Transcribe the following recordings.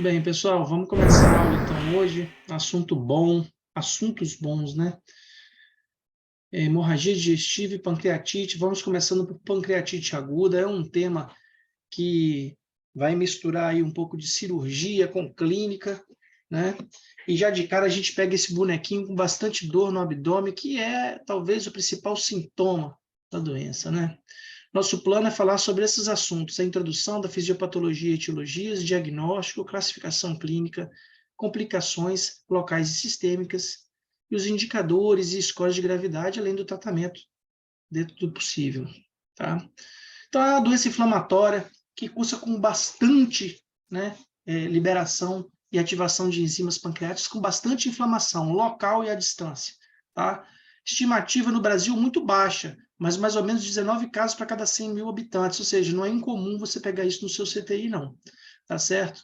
Bem, pessoal, vamos começar a aula então hoje. Assunto bom, assuntos bons, né? Hemorragia digestiva e pancreatite. Vamos começando por pancreatite aguda. É um tema que vai misturar aí um pouco de cirurgia com clínica, né? E já de cara a gente pega esse bonequinho com bastante dor no abdômen, que é talvez o principal sintoma da doença, né? Nosso plano é falar sobre esses assuntos: a introdução da fisiopatologia e etiologias, diagnóstico, classificação clínica, complicações locais e sistêmicas, e os indicadores e scores de gravidade, além do tratamento, dentro do possível. Tá? Então, é uma doença inflamatória que cursa com bastante, né, liberação e ativação de enzimas pancreáticas, com bastante inflamação local e à distância. Tá? Estimativa no Brasil muito baixa, mas mais ou menos 19 casos para cada 100 mil habitantes, ou seja, não é incomum você pegar isso no seu CTI, não. Tá certo?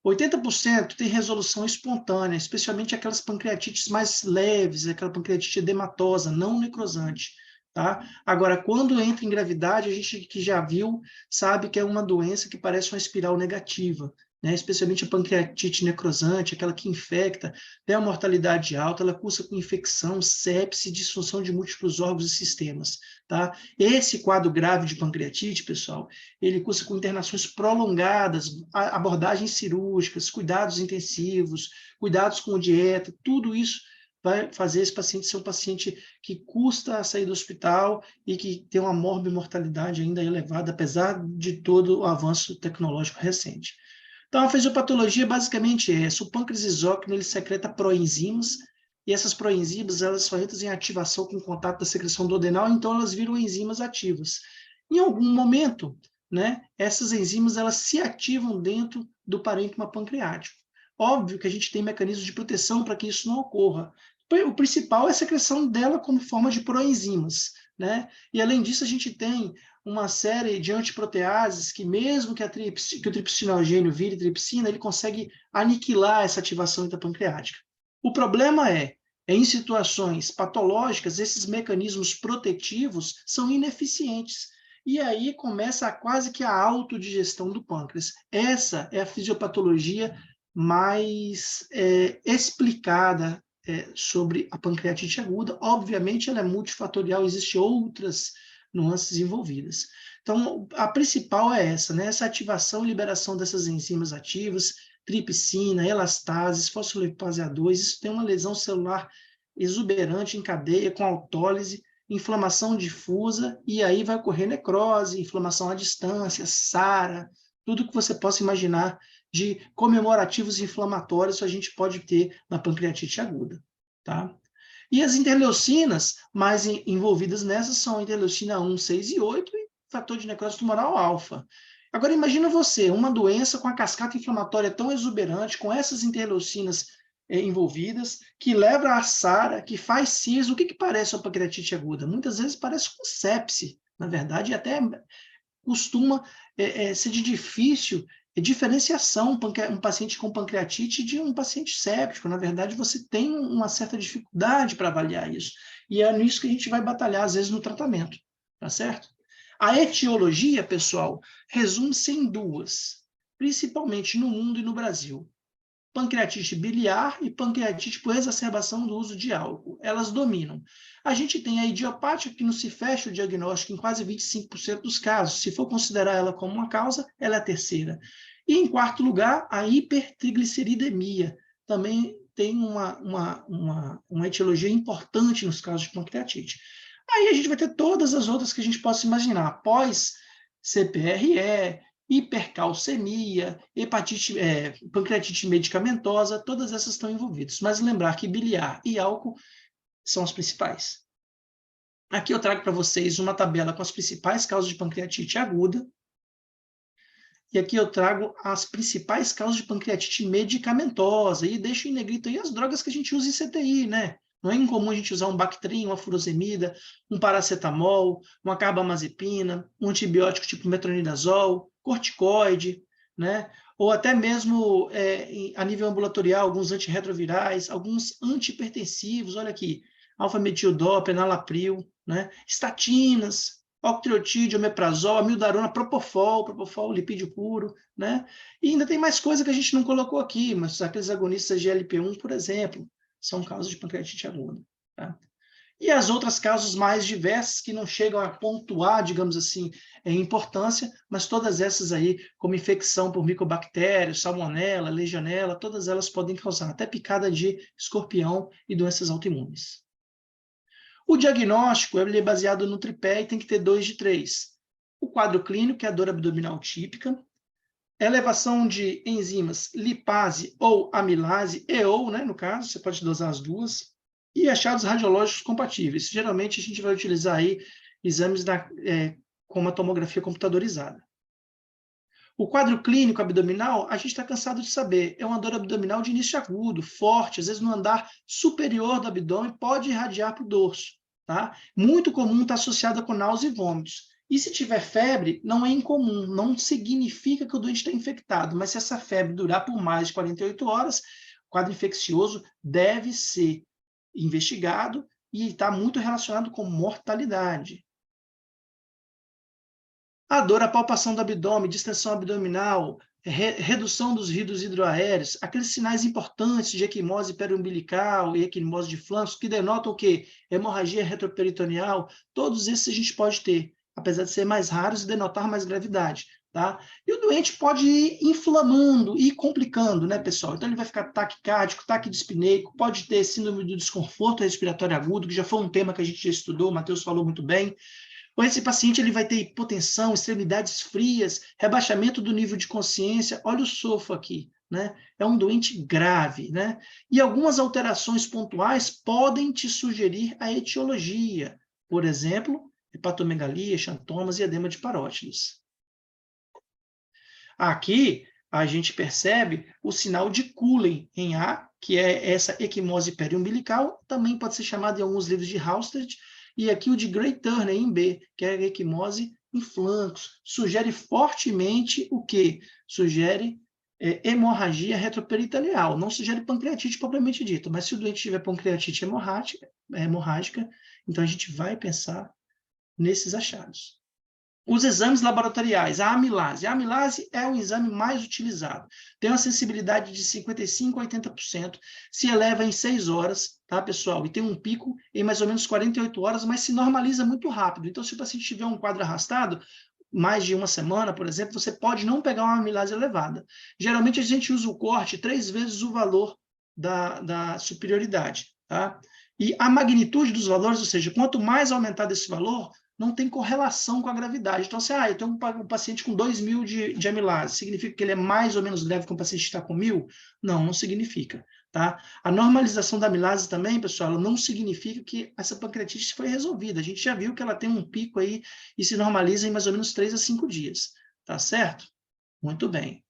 80% tem resolução espontânea, especialmente aquelas pancreatites mais leves, aquela pancreatite edematosa, não necrosante. Tá? Agora, quando entra em gravidade, a gente que já viu sabe que é uma doença que parece uma espiral negativa, né? Especialmente a pancreatite necrosante, aquela que infecta, tem uma mortalidade alta, ela cursa com infecção, sepse, disfunção de múltiplos órgãos e sistemas. Tá? Esse quadro grave de pancreatite, pessoal, ele cursa com internações prolongadas, abordagens cirúrgicas, cuidados intensivos, cuidados com dieta, tudo isso vai fazer esse paciente ser um paciente que custa a sair do hospital e que tem uma morbimortalidade ainda elevada, apesar de todo o avanço tecnológico recente. Então, a fisiopatologia basicamente é essa: o pâncreas exócrino ele secreta proenzimas, e essas proenzimas elas são entram em ativação com o contato da secreção do adenal, então elas viram enzimas ativas. Em algum momento, né, essas enzimas elas se ativam dentro do parênquima pancreático. Óbvio que a gente tem mecanismos de proteção para que isso não ocorra. O principal é a secreção dela como forma de proenzimas, né? E além disso, a gente tem uma série de antiproteases que, mesmo que o tripsinogênio vire tripsina, ele consegue aniquilar essa ativação intrapancreática. O problema é, em situações patológicas, esses mecanismos protetivos são ineficientes. E aí começa quase que a autodigestão do pâncreas. Essa é a fisiopatologia mais explicada sobre a pancreatite aguda. Obviamente, ela é multifatorial, existem outras nuances envolvidas. Então, a principal é essa, né? Essa ativação e liberação dessas enzimas ativas, tripsina, elastases, fosfolipase A2, isso tem uma lesão celular exuberante em cadeia, com autólise, inflamação difusa, e aí vai ocorrer necrose, inflamação à distância, SARA, tudo que você possa imaginar de comemorativos inflamatórios a gente pode ter na pancreatite aguda. Tá? E as interleucinas mais envolvidas nessas são a interleucina 1, 6 e 8 e fator de necrose tumoral alfa. Agora imagina você, uma doença com a cascata inflamatória tão exuberante, com essas interleucinas envolvidas, que leva a SARA, que faz CIRS. O que parece a pancreatite aguda? Muitas vezes parece com sepse, na verdade, e até costuma ser de difícil diferenciação um paciente com pancreatite de um paciente séptico. Na verdade, você tem uma certa dificuldade para avaliar isso. E é nisso que a gente vai batalhar, às vezes, no tratamento. Tá certo? A etiologia, pessoal, resume-se em duas, principalmente no mundo e no Brasil: pancreatite biliar e pancreatite por exacerbação do uso de álcool. Elas dominam. A gente tem a idiopática, que não se fecha o diagnóstico em quase 25% dos casos. Se for considerar ela como uma causa, ela é a terceira. E, em quarto lugar, a hipertrigliceridemia. Também tem uma etiologia importante nos casos de pancreatite. Aí a gente vai ter todas as outras que a gente possa imaginar. Após CPRE, hipercalcemia, pancreatite medicamentosa, todas essas estão envolvidas. Mas lembrar que biliar e álcool são as principais. Aqui eu trago para vocês uma tabela com as principais causas de pancreatite aguda. E aqui eu trago as principais causas de pancreatite medicamentosa. E deixo em negrito aí as drogas que a gente usa em CTI, né? Não é incomum a gente usar um Bactrim, uma furosemida, um paracetamol, uma carbamazepina, um antibiótico tipo metronidazol, corticoide, né? Ou até mesmo a nível ambulatorial, alguns antirretrovirais, alguns antihipertensivos, olha aqui, alfa-metildopa, enalapril, né? Estatinas. octreotide, omeprazol, amiodarona, propofol, lipídio puro, né? E ainda tem mais coisa que a gente não colocou aqui, mas aqueles agonistas de GLP-1, por exemplo, são causas de pancreatite aguda, tá? E as outras causas mais diversas que não chegam a pontuar, digamos assim, em importância, mas todas essas aí, como infecção por micobactérias, salmonela, legionela, todas elas podem causar, até picada de escorpião e doenças autoimunes. O diagnóstico ele é baseado no tripé e tem que ter 2 de 3. O quadro clínico, que é a dor abdominal típica, elevação de enzimas lipase ou amilase, ou, né, no caso, você pode dosar as duas, e achados radiológicos compatíveis. Geralmente, a gente vai utilizar aí exames como a tomografia computadorizada. O quadro clínico abdominal, a gente está cansado de saber, é uma dor abdominal de início agudo, forte, às vezes no andar superior do abdômen, pode irradiar para o dorso. Tá? Muito comum estar associada com náusea e vômitos. E se tiver febre, não é incomum, não significa que o doente está infectado, mas se essa febre durar por mais de 48 horas, o quadro infeccioso deve ser investigado e está muito relacionado com mortalidade. A dor, a palpação do abdômen, distensão abdominal, redução dos ruídos hidroaéreos, aqueles sinais importantes de equimose periumbilical e equimose de flancos, que denotam o quê? Hemorragia retroperitoneal, todos esses a gente pode ter, apesar de ser mais raros e denotar mais gravidade. Tá? E o doente pode ir inflamando e complicando, né, pessoal? Então ele vai ficar taquicárdico, taquidispneico, pode ter síndrome do desconforto respiratório agudo, que já foi um tema que a gente já estudou, o Matheus falou muito bem. Ou esse paciente ele vai ter hipotensão, extremidades frias, rebaixamento do nível de consciência. Olha o sofo aqui, né? É um doente grave, né? E algumas alterações pontuais podem te sugerir a etiologia. Por exemplo, hepatomegalia, xantomas e edema de parótides. Aqui a gente percebe o sinal de Cullen em A, que é essa equimose periumbilical, também pode ser chamado em alguns livros de Halsted, e aqui o de Gray-Turner em B, que é a equimose em flancos. Sugere fortemente o quê? Sugere hemorragia retroperitoneal. Não sugere pancreatite propriamente dita, mas se o doente tiver pancreatite hemorrágica, então a gente vai pensar nesses achados. Os exames laboratoriais, a amilase. A amilase é o exame mais utilizado. Tem uma sensibilidade de 55% a 80%, se eleva em 6 horas, tá, pessoal? E tem um pico em mais ou menos 48 horas, mas se normaliza muito rápido. Então, se o paciente tiver um quadro arrastado, mais de uma semana, por exemplo, você pode não pegar uma amilase elevada. Geralmente, a gente usa o corte 3 vezes o valor da superioridade, tá? E a magnitude dos valores, ou seja, quanto mais aumentado esse valor, não tem correlação com a gravidade. Então, eu tenho um paciente com 2.000 de amilase, significa que ele é mais ou menos leve que um paciente que está com 1.000? Não, não significa. Tá? A normalização da amilase também, pessoal, ela não significa que essa pancreatite foi resolvida. A gente já viu que ela tem um pico aí e se normaliza em mais ou menos 3 a 5 dias. Tá certo? Muito bem.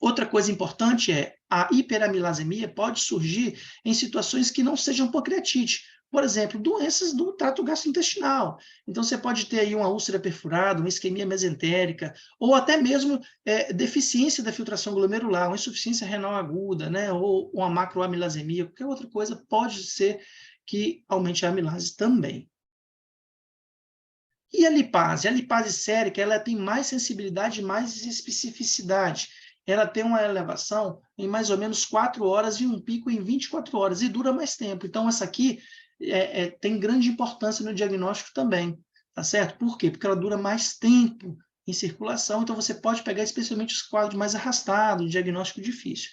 Outra coisa importante é a hiperamilasemia pode surgir em situações que não sejam pancreatite. Por exemplo, doenças do trato gastrointestinal. Então, você pode ter aí uma úlcera perfurada, uma isquemia mesentérica, ou até mesmo deficiência da filtração glomerular, uma insuficiência renal aguda, né? Ou uma macroamilasemia, qualquer outra coisa pode ser que aumente a amilase também. E a lipase? A lipase sérica, ela tem mais sensibilidade e mais especificidade. Ela tem uma elevação em mais ou menos 4 horas e um pico em 24 horas, e dura mais tempo. Então, essa aqui tem grande importância no diagnóstico também, tá certo? Por quê? Porque ela dura mais tempo em circulação, então você pode pegar especialmente os quadros mais arrastados, diagnóstico difícil.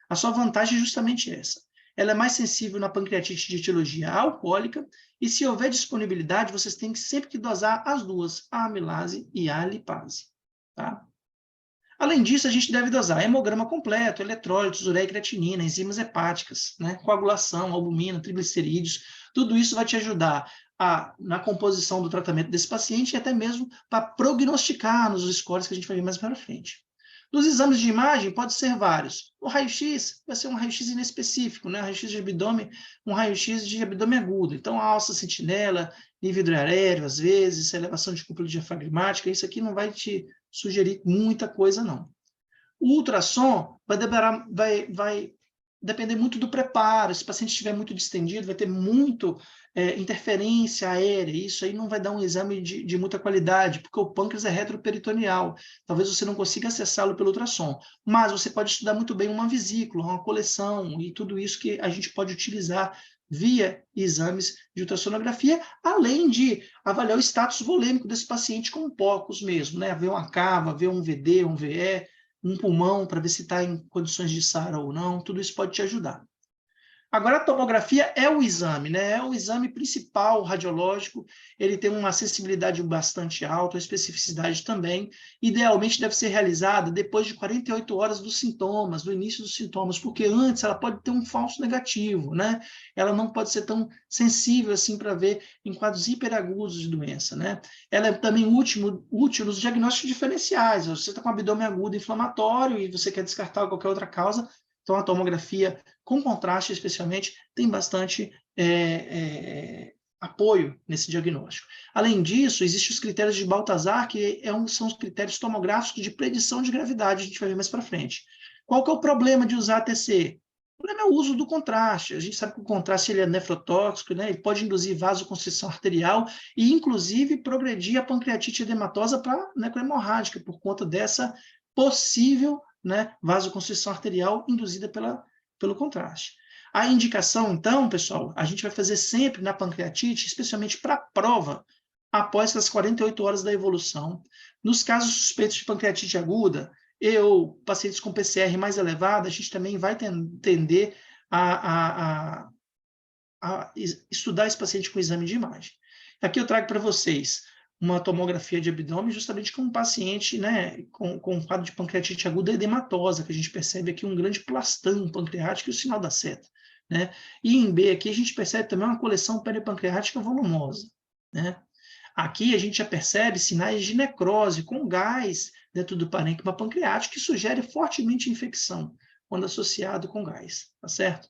A sua vantagem é justamente essa. Ela é mais sensível na pancreatite de etiologia alcoólica, e se houver disponibilidade, vocês têm sempre que dosar as duas, a amilase e a lipase. Tá? Além disso, a gente deve dosar hemograma completo, eletrólitos, ureia e creatinina, enzimas hepáticas, né? Coagulação, albumina, triglicerídeos. Tudo isso vai te ajudar na composição do tratamento desse paciente e até mesmo para prognosticar nos scores que a gente vai ver mais para frente. Nos exames de imagem, pode ser vários. O raio-x vai ser um raio-x inespecífico, né? Raio-x de abdômen, um raio-x de abdômen agudo. Então, a alça sentinela, nível hidroaéreo, às vezes, elevação de cúpula diafragmática, isso aqui não vai te sugerir muita coisa, não. O ultrassom vai depender muito do preparo. Se o paciente estiver muito distendido, vai ter muito interferência aérea. Isso aí não vai dar um exame de muita qualidade, porque o pâncreas é retroperitoneal. Talvez você não consiga acessá-lo pelo ultrassom. Mas você pode estudar muito bem uma vesícula, uma coleção e tudo isso que a gente pode utilizar via exames de ultrassonografia, além de avaliar o status volêmico desse paciente com POCUS mesmo, né? Ver uma cava, ver um VD, um VE, um pulmão, para ver se está em condições de SARA ou não, tudo isso pode te ajudar. Agora, a tomografia é o exame, né? É o exame principal radiológico, ele tem uma sensibilidade bastante alta, a especificidade também. Idealmente deve ser realizada depois de 48 horas dos sintomas, do início dos sintomas, porque antes ela pode ter um falso negativo, né? Ela não pode ser tão sensível assim para ver em quadros hiperagudos de doença, né? Ela é também útil nos diagnósticos diferenciais. Você está com abdômen agudo inflamatório e você quer descartar qualquer outra causa, então a tomografia com contraste, especialmente, tem bastante apoio nesse diagnóstico. Além disso, existem os critérios de Baltazar, que são os critérios tomográficos de predição de gravidade, a gente vai ver mais para frente. Qual que é o problema de usar ATC? O problema é o uso do contraste. A gente sabe que o contraste ele é nefrotóxico, né? Ele pode induzir vasoconstrição arterial e, inclusive, progredir a pancreatite edematosa para necrohemorrágica, por conta dessa possível, né, vasoconstrição arterial induzida pelo contraste. A indicação, então, pessoal, a gente vai fazer sempre na pancreatite, especialmente para a prova, após as 48 horas da evolução. Nos casos suspeitos de pancreatite aguda, ou pacientes com PCR mais elevada, a gente também vai tender a estudar esse paciente com exame de imagem. Aqui eu trago para vocês uma tomografia de abdômen, justamente com um paciente, né, com um quadro de pancreatite aguda edematosa, que a gente percebe aqui um grande plastão pancreático e o sinal da seta, né? E em B aqui a gente percebe também uma coleção peripancreática volumosa, né? Aqui a gente já percebe sinais de necrose com gás dentro do parênquima pancreático, que sugere fortemente infecção, quando associado com gás, tá certo?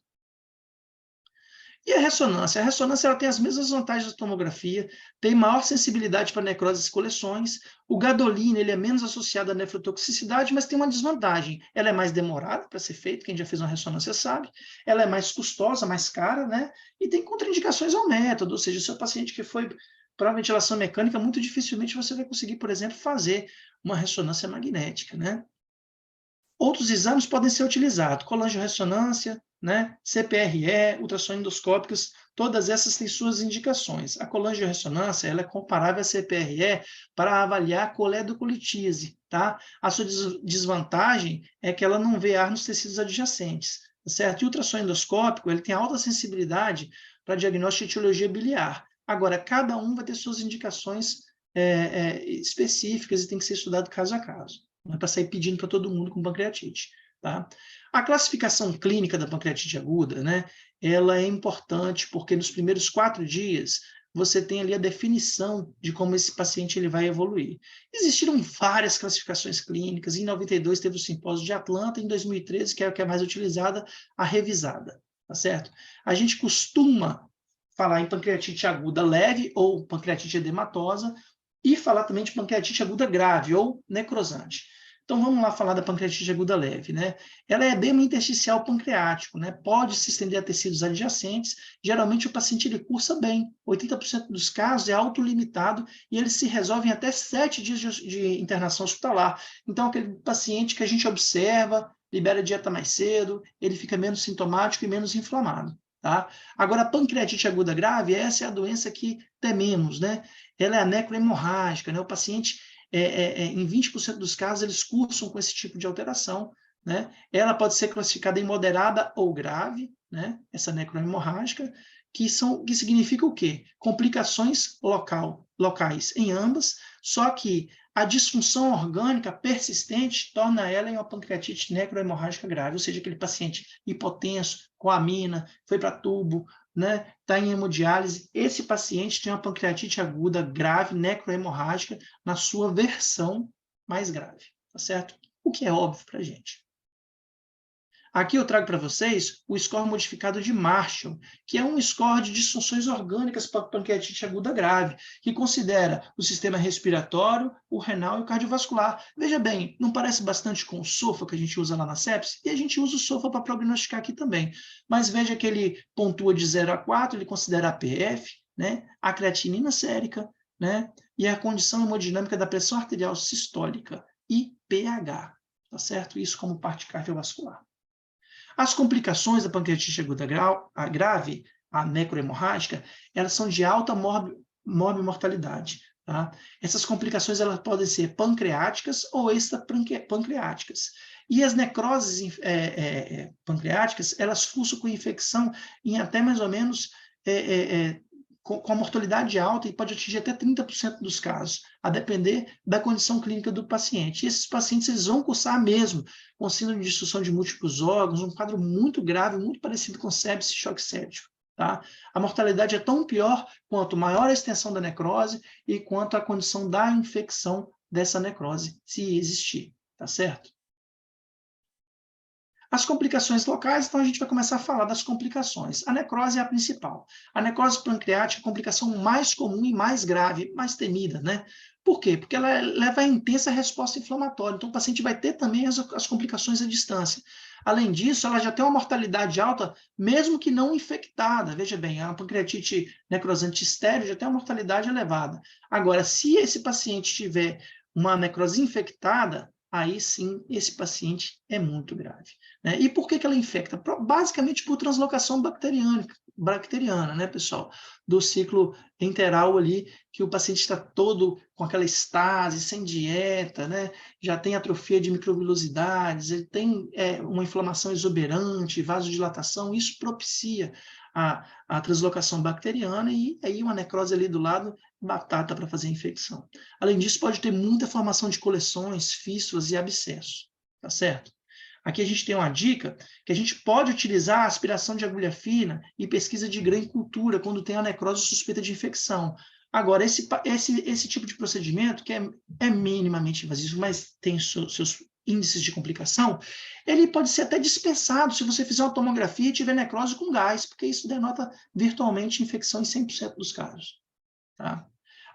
E a ressonância? A ressonância ela tem as mesmas vantagens da tomografia, tem maior sensibilidade para necroses e coleções. O gadolínio ele é menos associado à nefrotoxicidade, mas tem uma desvantagem. Ela é mais demorada para ser feita, quem já fez uma ressonância sabe. Ela é mais custosa, mais cara, né? E tem contraindicações ao método, ou seja, o seu paciente que foi para ventilação mecânica, muito dificilmente você vai conseguir, por exemplo, fazer uma ressonância magnética, né? Outros exames podem ser utilizados, colangiorressonância, né, CPRE, ultrassom endoscópicos, todas essas têm suas indicações. A colangiorressonância ela é comparável à CPRE para avaliar coledocolitíase, tá? A sua desvantagem é que ela não vê ar nos tecidos adjacentes, certo? E o ultrassom endoscópico ele tem alta sensibilidade para diagnóstico de etiologia biliar. Agora, cada um vai ter suas indicações específicas e tem que ser estudado caso a caso. Não é para sair pedindo para todo mundo com pancreatite, tá? A classificação clínica da pancreatite aguda, né, ela é importante porque nos primeiros 4 dias você tem ali a definição de como esse paciente ele vai evoluir. Existiram várias classificações clínicas, em 92 teve o simpósio de Atlanta, em 2013, que é a que é mais utilizada, a revisada, tá certo? A gente costuma falar em pancreatite aguda leve ou pancreatite edematosa, e falar também de pancreatite aguda grave ou necrosante. Então, vamos lá falar da pancreatite aguda leve, né? Ela é edema intersticial pancreático, né? Pode se estender a tecidos adjacentes. Geralmente, o paciente ele cursa bem. 80% dos casos é autolimitado e eles se resolvem em até 7 dias de internação hospitalar. Então, aquele paciente que a gente observa, libera a dieta mais cedo, ele fica menos sintomático e menos inflamado. Tá? Agora, a pancreatite aguda grave, essa é a doença que tememos, né? Ela é a necrohemorrágica, né? O paciente, em 20% dos casos, eles cursam com esse tipo de alteração, né? Ela pode ser classificada em moderada ou grave, né? Essa necrohemorrágica, que significa o quê? Complicações locais em ambas, só que a disfunção orgânica persistente torna ela em uma pancreatite necrohemorrágica grave, ou seja, aquele paciente hipotenso, com amina, foi para tubo, né, está em hemodiálise, esse paciente tem uma pancreatite aguda grave, necrohemorrágica, na sua versão mais grave, tá certo? O que é óbvio para a gente. Aqui eu trago para vocês o score modificado de Marshall, que é um score de disfunções orgânicas para pancreatite aguda grave, que considera o sistema respiratório, o renal e o cardiovascular. Veja bem, não parece bastante com o SOFA que a gente usa lá na sepse? E a gente usa o SOFA para prognosticar aqui também. Mas veja que ele pontua de 0 a 4, ele considera a PF, né, a creatinina sérica, né, e a condição hemodinâmica da pressão arterial sistólica e pH, tá certo? Isso como parte cardiovascular. As complicações da pancreatite aguda grave, a necrohemorrágica, elas são de alta morbimortalidade. Tá? Essas complicações elas podem ser pancreáticas ou extrapancreáticas. E as necroses pancreáticas, elas cursam com infecção em até mais ou menos com a mortalidade alta e pode atingir até 30% dos casos, a depender da condição clínica do paciente. E esses pacientes eles vão cursar mesmo com síndrome de disfunção de múltiplos órgãos, um quadro muito grave, muito parecido com sepse e choque séptico. Tá? A mortalidade é tão pior quanto maior a extensão da necrose e quanto a condição da infecção dessa necrose, se existir. Tá certo? As complicações locais, então a gente vai começar a falar das complicações. A necrose é a principal. A necrose pancreática é a complicação mais comum e mais grave, mais temida, né? Por quê? Porque ela leva a intensa resposta inflamatória. Então, o paciente vai ter também as complicações à distância. Além disso, ela já tem uma mortalidade alta, mesmo que não infectada. Veja bem, a pancreatite necrosante estéril já tem uma mortalidade elevada. Agora, se esse paciente tiver uma necrose infectada, aí sim esse paciente é muito grave. Né? E por que ela infecta? Basicamente por translocação bacteriana, né, pessoal? Do ciclo enteral ali, que o paciente está todo com aquela estase, sem dieta, né? Já tem atrofia de microvilosidades, ele tem uma inflamação exuberante, vasodilatação, isso propicia a translocação bacteriana e aí uma necrose ali do lado, batata para fazer a infecção. Além disso, pode ter muita formação de coleções, fístulas e abscessos, tá certo? Aqui a gente tem uma dica que a gente pode utilizar a aspiração de agulha fina e pesquisa de grã em cultura quando tem a necrose suspeita de infecção. Agora, esse tipo de procedimento, que é minimamente invasivo, mas tem seus índices de complicação, ele pode ser até dispensado se você fizer uma tomografia e tiver necrose com gás, porque isso denota virtualmente infecção em 100% dos casos. Tá?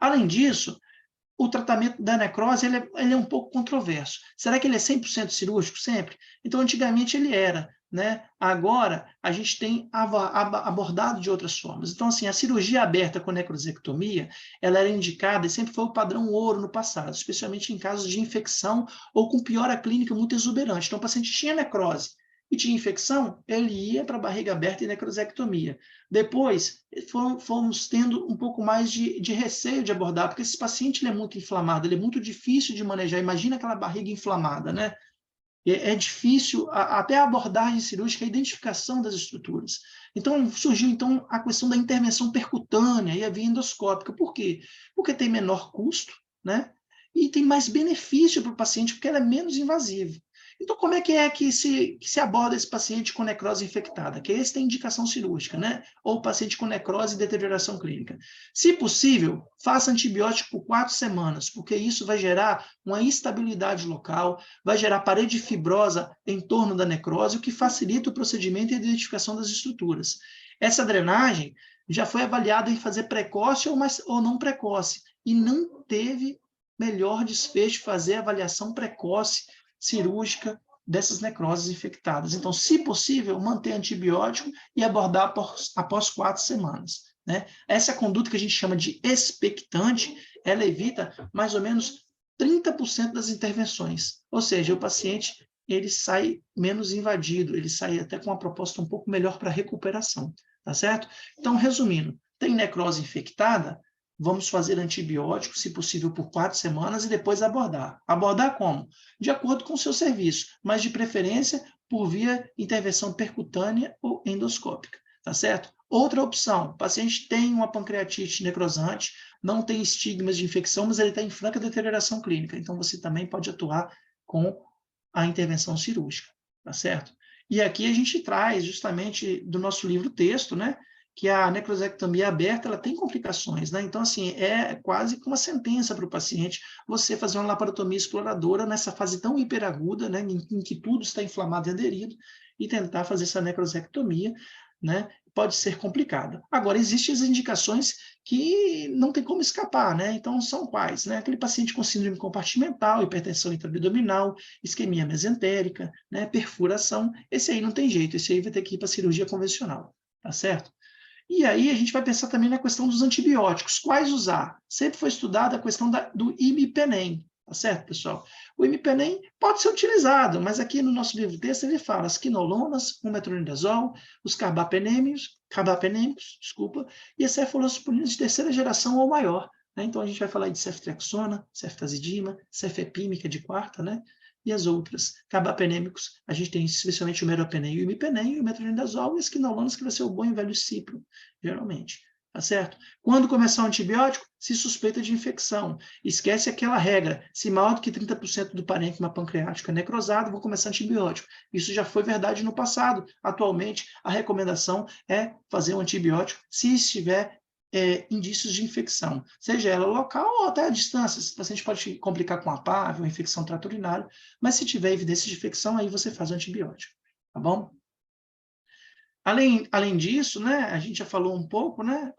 Além disso, o tratamento da necrose ele é um pouco controverso. Será que ele é 100% cirúrgico sempre? Então, antigamente ele era, né? Agora, a gente tem abordado de outras formas. Então, assim, a cirurgia aberta com necrosectomia, ela era indicada e sempre foi o padrão ouro no passado, especialmente em casos de infecção ou com piora clínica muito exuberante. Então, o paciente tinha necrose e tinha infecção, ele ia para a barriga aberta e necrosectomia. Depois, fomos tendo um pouco mais de receio de abordar, porque esse paciente ele é muito inflamado, ele é muito difícil de manejar. Imagina aquela barriga inflamada, né? É difícil até a abordagem cirúrgica, a identificação das estruturas. Então, surgiu então a questão da intervenção percutânea e a via endoscópica. Por quê? Porque tem menor custo, né? E tem mais benefício para o paciente, porque ela é menos invasiva. Então, como é que se aborda esse paciente com necrose infectada? Que esse tem indicação cirúrgica, né? Ou paciente com necrose e deterioração clínica. Se possível, faça antibiótico por 4 semanas, porque isso vai gerar uma instabilidade local, vai gerar parede fibrosa em torno da necrose, o que facilita o procedimento e a identificação das estruturas. Essa drenagem já foi avaliada em fazer precoce ou não precoce, e não teve melhor desfecho fazer avaliação precoce cirúrgica dessas necroses infectadas. Então, se possível, manter antibiótico e abordar após 4 semanas. Né? Essa conduta que a gente chama de expectante, ela evita mais ou menos 30% das intervenções. Ou seja, o paciente ele sai menos invadido, ele sai até com uma proposta um pouco melhor para recuperação. Tá certo? Então, resumindo, tem necrose infectada? Vamos fazer antibiótico, se possível, por 4 semanas e depois abordar. Abordar como? De acordo com o seu serviço, mas de preferência por via intervenção percutânea ou endoscópica, tá certo? Outra opção, o paciente tem uma pancreatite necrosante, não tem estigmas de infecção, mas ele está em franca deterioração clínica, então você também pode atuar com a intervenção cirúrgica, tá certo? E aqui a gente traz justamente do nosso livro texto, né? Que a necrosectomia aberta ela tem complicações, né? Então, assim, é quase que uma sentença para o paciente você fazer uma laparotomia exploradora nessa fase tão hiperaguda, né? Em que tudo está inflamado e aderido, e tentar fazer essa necrosectomia, né? Pode ser complicado. Agora, existem as indicações que não tem como escapar, né? Então, são quais? Né? Aquele paciente com síndrome compartimental, hipertensão intraabdominal, isquemia mesentérica, né? Perfuração, esse aí não tem jeito, esse aí vai ter que ir para cirurgia convencional, tá certo? E aí a gente vai pensar também na questão dos antibióticos. Quais usar? Sempre foi estudada a questão do imipenem, tá certo, pessoal? O imipenem pode ser utilizado, mas aqui no nosso livro texto ele fala as quinolonas, o metronidazol, os carbapenêmicos, desculpa, e as cefalosporinas de terceira geração ou maior. Né? Então a gente vai falar de ceftriaxona, ceftazidima, cefepímica de quarta, né? E as outras. Carbapenêmicos, a gente tem especialmente o meropenem e o imipenem, e o metronidazol e as quinolonas, que vai ser o bom e velho cipro, geralmente. Tá certo? Quando começar o antibiótico, se suspeita de infecção. Esquece aquela regra, se maior do que 30% do parênquima pancreático é necrosado, vou começar antibiótico. Isso já foi verdade no passado. Atualmente, a recomendação é fazer um antibiótico se estiver indícios de infecção, seja ela local ou até à distância. O paciente pode complicar com a PAV, uma infecção trato urinário, mas se tiver evidência de infecção, aí você faz o antibiótico, tá bom? Além disso, né, a gente já falou um pouco, né,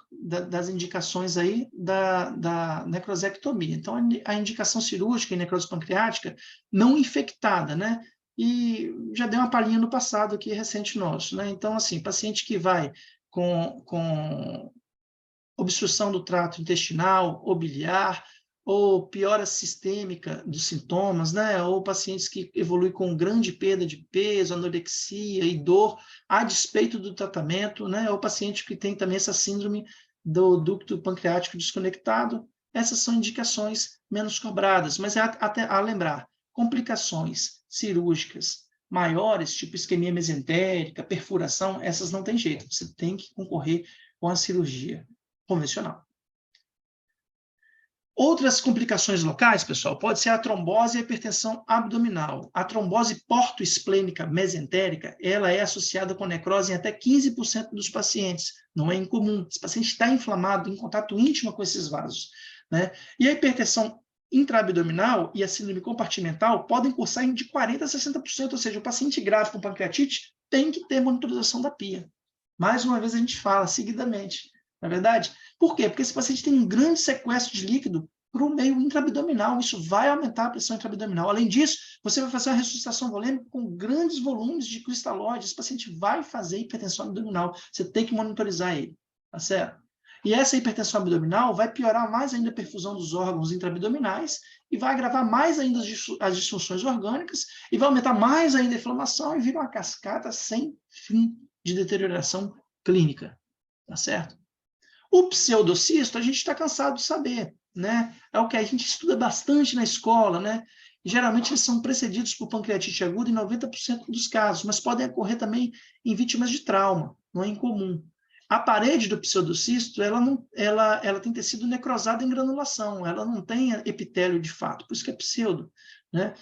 das indicações aí da necrosectomia. Então, a indicação cirúrgica em necrose pancreática não infectada, né, e já deu uma palhinha no passado aqui, recente nosso, né, então, assim, paciente que vai com obstrução do trato intestinal ou biliar, ou piora sistêmica dos sintomas, né? Ou pacientes que evoluem com grande perda de peso, anorexia e dor, a despeito do tratamento, né? Ou paciente que tem também essa síndrome do ducto pancreático desconectado. Essas são indicações menos cobradas, mas é até a lembrar, complicações cirúrgicas maiores, tipo isquemia mesentérica, perfuração, essas não tem jeito, você tem que concorrer com a cirurgia convencional. Outras complicações locais, pessoal, pode ser a trombose e a hipertensão abdominal. A trombose portoesplênica mesentérica, ela é associada com necrose em até 15% dos pacientes. Não é incomum. Esse paciente está inflamado, em contato íntimo com esses vasos, né? E a hipertensão intraabdominal e a síndrome compartimental podem cursar de 40% a 60%, ou seja, o paciente grave com pancreatite tem que ter monitorização da PIA. Mais uma vez a gente fala seguidamente, não é verdade? Por quê? Porque esse paciente tem um grande sequestro de líquido para o meio intraabdominal. Isso vai aumentar a pressão intraabdominal. Além disso, você vai fazer uma ressuscitação volêmica com grandes volumes de cristalóide. Esse paciente vai fazer hipertensão abdominal. Você tem que monitorizar ele, tá certo? E essa hipertensão abdominal vai piorar mais ainda a perfusão dos órgãos intraabdominais e vai agravar mais ainda as disfunções orgânicas e vai aumentar mais ainda a inflamação e vira uma cascata sem fim de deterioração clínica, tá certo? O pseudocisto, a gente está cansado de saber, né? É o que a gente estuda bastante na escola, né? E, geralmente, eles são precedidos por pancreatite aguda em 90% dos casos, mas podem ocorrer também em vítimas de trauma, não é incomum. A parede do pseudocisto, ela tem tecido necrosado em granulação, ela não tem epitélio de fato, por isso que é pseudo, né?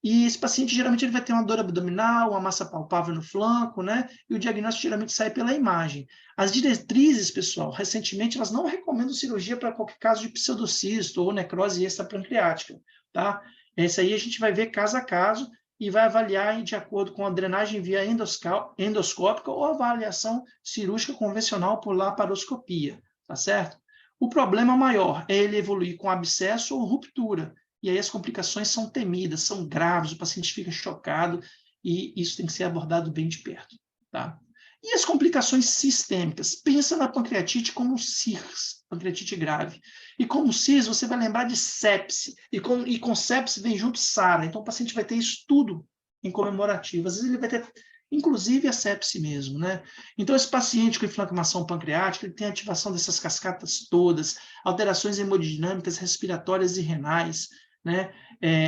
E esse paciente, geralmente, ele vai ter uma dor abdominal, uma massa palpável no flanco, né? E o diagnóstico geralmente sai pela imagem. As diretrizes, pessoal, recentemente, elas não recomendam cirurgia para qualquer caso de pseudocisto ou necrose extrapancreática, tá? Esse aí a gente vai ver caso a caso e vai avaliar de acordo com a drenagem via endoscópica ou avaliação cirúrgica convencional por laparoscopia, tá certo? O problema maior é ele evoluir com abscesso ou ruptura, e aí as complicações são temidas, são graves, o paciente fica chocado e isso tem que ser abordado bem de perto, tá? E as complicações sistêmicas? Pensa na pancreatite como CIRS, pancreatite grave. E como CIRS, você vai lembrar de sepse. E com sepse vem junto SARA. Então, o paciente vai ter isso tudo em comemorativo. Às vezes, ele vai ter, inclusive, a sepse mesmo, né? Então, esse paciente com inflamação pancreática, ele tem ativação dessas cascatas todas, alterações hemodinâmicas, respiratórias e renais, né?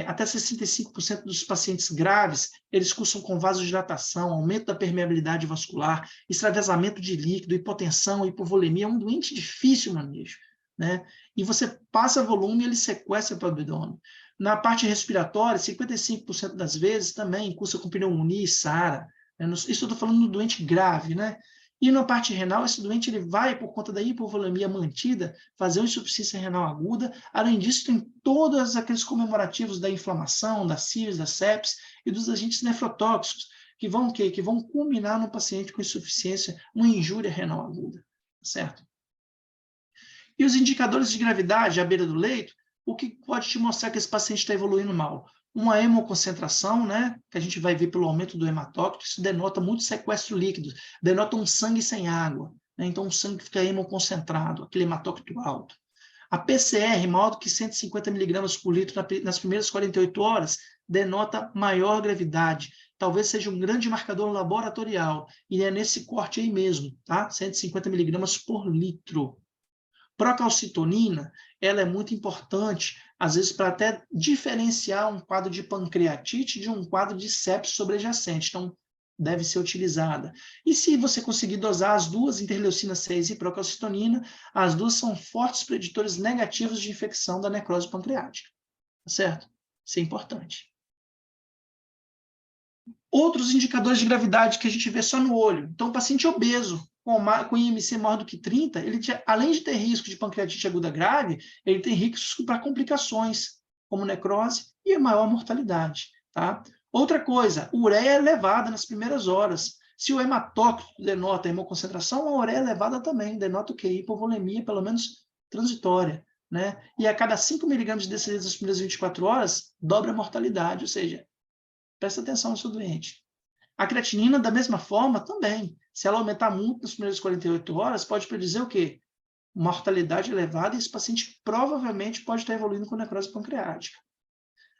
Até 65% dos pacientes graves, eles cursam com vasodilatação, aumento da permeabilidade vascular, extravasamento de líquido, hipotensão, hipovolemia, é um doente difícil o manejo, né? E você passa volume e ele sequestra para o abdômen. Na parte respiratória, 55% das vezes também cursa com pneumonia e SARA. Isso eu estou falando do doente grave, né? E na parte renal, esse doente ele vai, por conta da hipovolemia mantida, fazer uma insuficiência renal aguda. Além disso, tem todos aqueles comemorativos da inflamação, da CIRS, da sepsis e dos agentes nefrotóxicos. que vão o quê? Que vão culminar no paciente com insuficiência, uma injúria renal aguda, certo? E os indicadores de gravidade à beira do leito, o que pode te mostrar que esse paciente está evoluindo mal? Uma hemoconcentração, né, que a gente vai ver pelo aumento do hematócrito, isso denota muito sequestro líquido, denota um sangue sem água, né? Então o sangue fica hemoconcentrado, aquele hematócrito alto. A PCR, maior do que 150 mg por litro nas primeiras 48 horas, denota maior gravidade. Talvez seja um grande marcador laboratorial, e é nesse corte aí mesmo, tá? 150 mg por litro. Procalcitonina, ela é muito importante, às vezes, para até diferenciar um quadro de pancreatite de um quadro de sepse sobrejacente. Então, deve ser utilizada. E se você conseguir dosar as duas, interleucina 6 e procalcitonina, as duas são fortes preditores negativos de infecção da necrose pancreática. Tá certo? Isso é importante. Outros indicadores de gravidade que a gente vê só no olho. Então, o paciente obeso, com IMC maior do que 30, além de ter risco de pancreatite aguda grave, ele tem risco para complicações, como necrose e maior mortalidade. Tá? Outra coisa, ureia elevada nas primeiras horas. Se o hematócrito denota hemoconcentração, a ureia elevada também denota o quê? Hipovolemia, pelo menos transitória. Né? E a cada 5 mg de decilitro nas primeiras 24 horas, dobra a mortalidade, ou seja, presta atenção no seu doente. A creatinina, da mesma forma, também. Se ela aumentar muito nas primeiras 48 horas, pode predizer o quê? Mortalidade elevada, e esse paciente provavelmente pode estar evoluindo com necrose pancreática.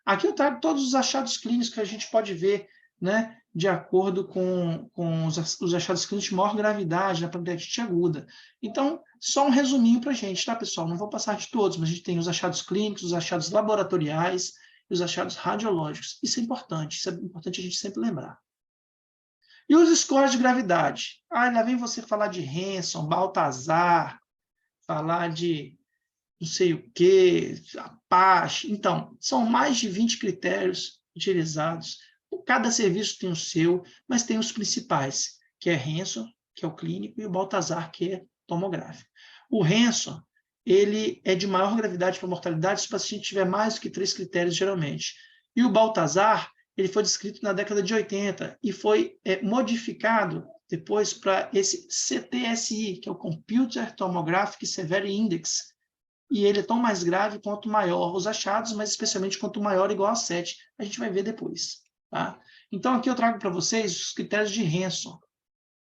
Aqui eu trago todos os achados clínicos que a gente pode ver, né, de acordo com os achados clínicos de maior gravidade na pancreatite aguda. Então, só um resuminho para a gente, tá, pessoal? Não vou passar de todos, mas a gente tem os achados clínicos, os achados laboratoriais e os achados radiológicos. Isso é importante a gente sempre lembrar. E os scores de gravidade? Lá vem você falar de Hanson, Baltazar, falar de não sei o quê, Apache. Então, são mais de 20 critérios utilizados. Cada serviço tem o seu, mas tem os principais, que é Hanson, que é o clínico, e o Baltazar, que é tomográfico. O Hanson, ele é de maior gravidade para mortalidade se o paciente tiver mais do que 3 critérios, geralmente. E o Baltazar, ele foi descrito na década de 80 e foi modificado depois para esse CTSI, que é o Computer Tomographic Severity Index, e ele é tão mais grave quanto maior os achados, mas especialmente quanto maior igual a 7. A gente vai ver depois. Tá? Então, aqui eu trago para vocês os critérios de Hanson.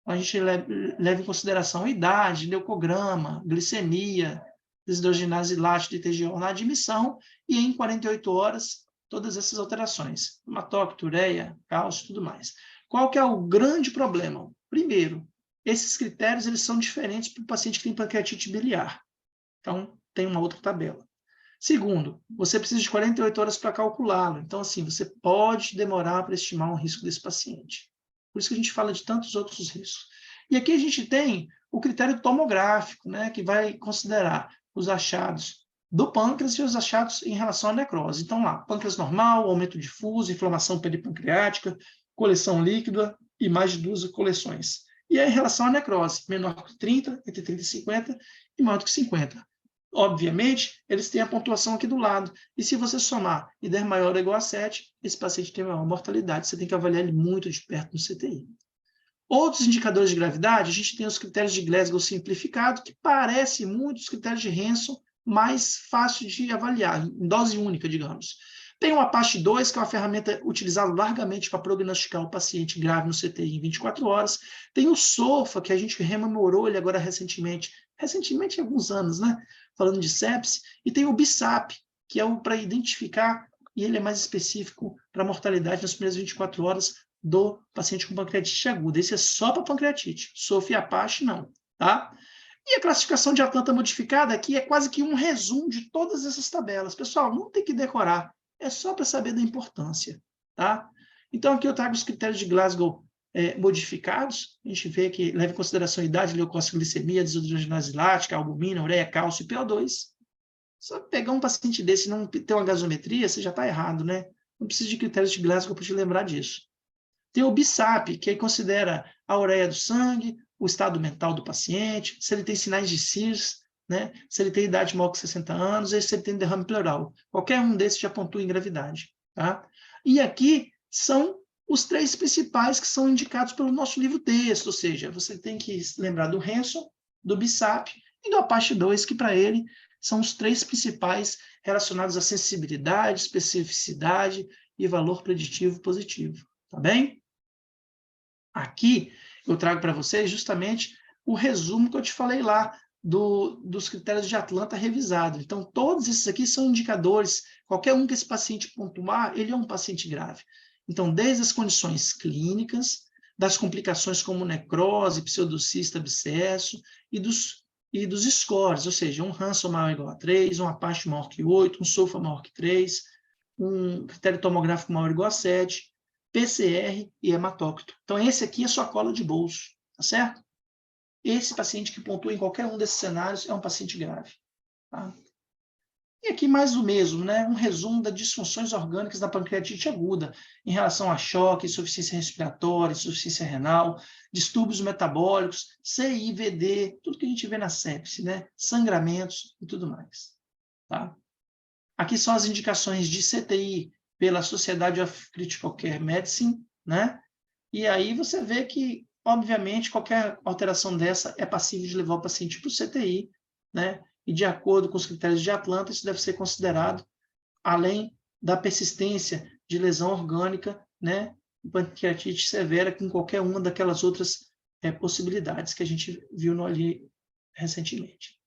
A gente leva em consideração idade, leucograma, glicemia, desidrogenase lática de TGO na admissão, e em 48 horas, todas essas alterações. Hematócrito, ureia, cálcio e tudo mais. Qual que é o grande problema? Primeiro, esses critérios eles são diferentes para o paciente que tem pancreatite biliar. Então, tem uma outra tabela. Segundo, você precisa de 48 horas para calculá-lo. Então, assim, você pode demorar para estimar um risco desse paciente. Por isso que a gente fala de tantos outros riscos. E aqui a gente tem o critério tomográfico, né, que vai considerar os achados do pâncreas e os achados em relação à necrose. Então, lá, pâncreas normal, aumento difuso, inflamação peripancreática, coleção líquida e mais de 2 coleções. E aí, em relação à necrose, menor que 30, entre 30 e 50 e maior do que 50. Obviamente, eles têm a pontuação aqui do lado. E se você somar e der maior ou igual a 7, esse paciente tem maior mortalidade. Você tem que avaliar ele muito de perto no CTI. Outros indicadores de gravidade, a gente tem os critérios de Glasgow simplificado, que parece muito os critérios de Hanson, mais fácil de avaliar, em dose única, digamos. Tem o Apache 2, que é uma ferramenta utilizada largamente para prognosticar o paciente grave no CTI em 24 horas. Tem o SOFA, que a gente rememorou ele agora recentemente há alguns anos, né? Falando de sepse. E tem o BISAP, que é para identificar, e ele é mais específico para mortalidade nas primeiras 24 horas do paciente com pancreatite aguda. Esse é só para pancreatite. SOFA e Apache, não. Tá? E a classificação de Atlanta modificada aqui é quase que um resumo de todas essas tabelas. Pessoal, não tem que decorar. É só para saber da importância. Tá? Então, aqui eu trago os critérios de Glasgow modificados. A gente vê que leva em consideração idade, leucócito, glicemia, desidrogenase lática, albumina, ureia, cálcio e PO2. Só pegar um paciente desse e não ter uma gasometria, você já está errado, né? Não precisa de critérios de Glasgow para te lembrar disso. Tem o BISAP, que aí considera a ureia do sangue, o estado mental do paciente, se ele tem sinais de CIRS, né? Se ele tem idade maior que 60 anos, e se ele tem derrame pleural. Qualquer um desses já pontua em gravidade. Tá? E aqui são os 3 principais que são indicados pelo nosso livro-texto, ou seja, você tem que lembrar do Hanson, do BSAP e do Apache 2, que para ele são os 3 principais relacionados à sensibilidade, especificidade e valor preditivo positivo, tá bem? Aqui eu trago para vocês justamente o resumo que eu te falei lá dos critérios de Atlanta revisado. Então, todos esses aqui são indicadores, qualquer um que esse paciente pontuar, ele é um paciente grave. Então, desde as condições clínicas, das complicações como necrose, pseudocista, abscesso, e dos scores, ou seja, um Hanson maior ou igual a 3, um Apache maior que 8, um SOFA maior que 3, um critério tomográfico maior ou igual a 7, PCR e hematócrito. Então, esse aqui é sua cola de bolso, tá certo? Esse paciente que pontua em qualquer um desses cenários é um paciente grave. Tá? E aqui mais o mesmo, né? Um resumo das disfunções orgânicas da pancreatite aguda, em relação a choque, insuficiência respiratória, insuficiência renal, distúrbios metabólicos, CIVD, tudo que a gente vê na sepse, né? Sangramentos e tudo mais. Tá? Aqui são as indicações de CTI pela Society of Critical Care Medicine, né? E aí você vê que, obviamente, qualquer alteração dessa é passível de levar o paciente para o CTI, né? E de acordo com os critérios de Atlanta, isso deve ser considerado, além da persistência de lesão orgânica, né? Pancreatite severa, com qualquer uma daquelas outras possibilidades que a gente viu ali recentemente.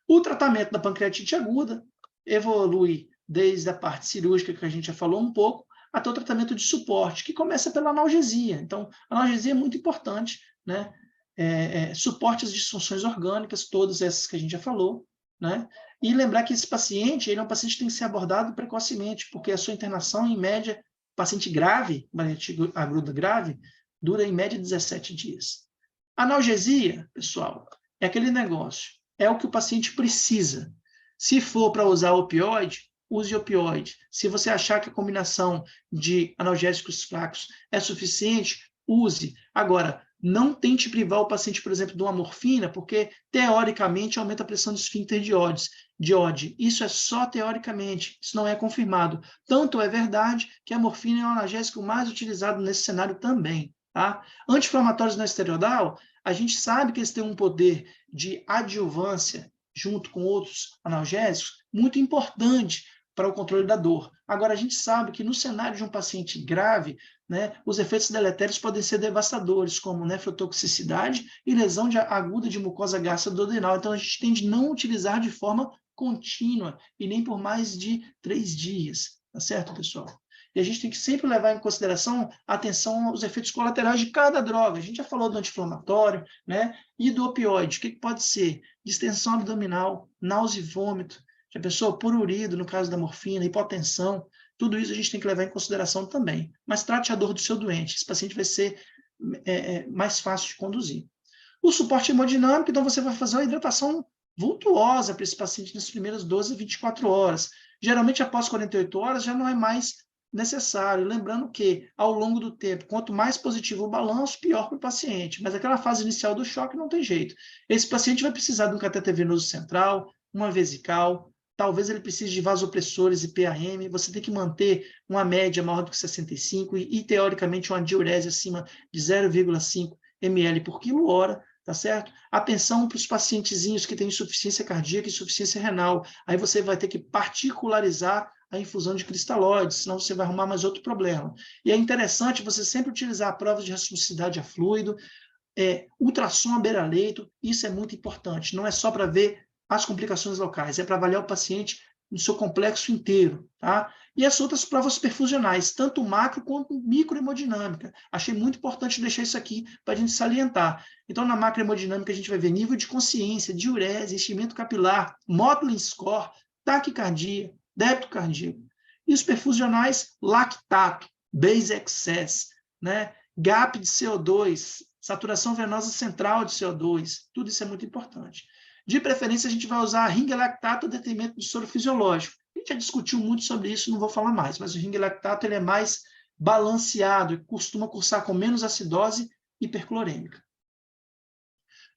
O tratamento da pancreatite aguda evolui desde a parte cirúrgica, que a gente já falou um pouco, até o tratamento de suporte, que começa pela analgesia. Então, a analgesia é muito importante, né? Suporte às disfunções orgânicas, todas essas que a gente já falou, né? E lembrar que esse paciente, ele é um paciente que tem que ser abordado precocemente, porque a sua internação, em média, paciente grave, pancreatite aguda grave, dura em média 17 dias. Analgesia, pessoal, é aquele negócio, é o que o paciente precisa. Se for para usar opioide, use opioide. Se você achar que a combinação de analgésicos fracos é suficiente, use. Agora, não tente privar o paciente, por exemplo, de uma morfina, porque, teoricamente, aumenta a pressão do esfíncter de Oddi. Isso é só teoricamente, isso não é confirmado. Tanto é verdade que a morfina é o analgésico mais utilizado nesse cenário também. Tá? Anti-inflamatórios não esteroidal, a gente sabe que eles têm um poder de adjuvância junto com outros analgésicos muito importante para o controle da dor. Agora, a gente sabe que no cenário de um paciente grave, né, os efeitos deletérios podem ser devastadores, como nefrotoxicidade e lesão aguda de mucosa gastroduodenal. Então, a gente tende a não utilizar de forma contínua e nem por mais de 3 dias. Tá certo, pessoal? E a gente tem que sempre levar em consideração a atenção aos efeitos colaterais de cada droga. A gente já falou do anti-inflamatório, né? E do opioide. O que pode ser? Distensão abdominal, náusea e vômito. Já pensou? Prurido, no caso da morfina, hipotensão. Tudo isso a gente tem que levar em consideração também. Mas trate a dor do seu doente. Esse paciente vai ser mais fácil de conduzir. O suporte hemodinâmico, então você vai fazer uma hidratação vultuosa para esse paciente nas primeiras 12 a 24 horas. Geralmente, após 48 horas, já não é mais necessário. Lembrando que, ao longo do tempo, quanto mais positivo o balanço, pior para o paciente. Mas aquela fase inicial do choque não tem jeito. Esse paciente vai precisar de um cateter venoso central, uma vesical, talvez ele precise de vasopressores e PAM, você tem que manter uma média maior do que 65 e teoricamente, uma diurese acima de 0,5 ml por quilo-hora, tá certo? Atenção para os pacientezinhos que têm insuficiência cardíaca e insuficiência renal. Aí você vai ter que particularizar a infusão de cristalóides, senão você vai arrumar mais outro problema. E é interessante você sempre utilizar provas de ressuscicidade a fluido, ultrassom à beira-leito, isso é muito importante. Não é só para ver as complicações locais, é para avaliar o paciente no seu complexo inteiro, tá? E as outras provas perfusionais, tanto macro quanto microhemodinâmica. Achei muito importante deixar isso aqui para a gente salientar. Então, na macrohemodinâmica, a gente vai ver nível de consciência, diurese, enchimento capilar, Motley score, taquicardia, débito cardíaco. E os perfusionais, lactato, base excess, né? Gap de CO2, saturação venosa central de CO2, tudo isso é muito importante. De preferência, a gente vai usar ring lactato a detrimento do soro fisiológico. A gente já discutiu muito sobre isso, não vou falar mais, mas o ring lactato ele é mais balanceado e costuma cursar com menos acidose hiperclorêmica.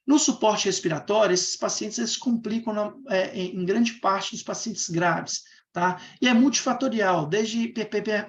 No suporte respiratório, esses pacientes eles complicam em grande parte dos pacientes graves, tá? E é multifatorial, desde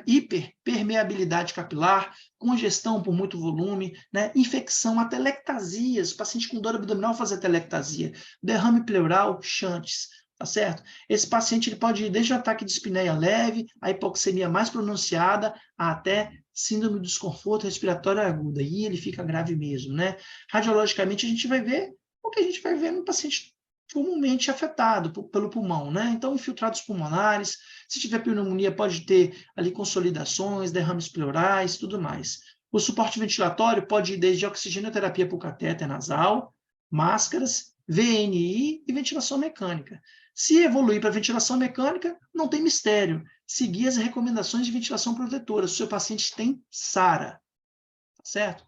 hiperpermeabilidade capilar, congestão por muito volume, né? Infecção, até lectasias, paciente com dor abdominal fazer telectasia, derrame pleural, shunts, tá certo? Esse paciente ele pode ir desde o ataque de espineia leve, a hipoxemia mais pronunciada, até síndrome de desconforto respiratório aguda, e ele fica grave mesmo, né? Radiologicamente, a gente vai ver o que a gente vai ver no paciente comumente afetado pelo pulmão, né? Então, infiltrados pulmonares, se tiver pneumonia, pode ter ali consolidações, derrames pleurais, tudo mais. O suporte ventilatório pode ir desde oxigenoterapia por catéter nasal, máscaras, VNI e ventilação mecânica. Se evoluir para ventilação mecânica, não tem mistério. Seguir as recomendações de ventilação protetora. Se o seu paciente tem SARA, tá certo?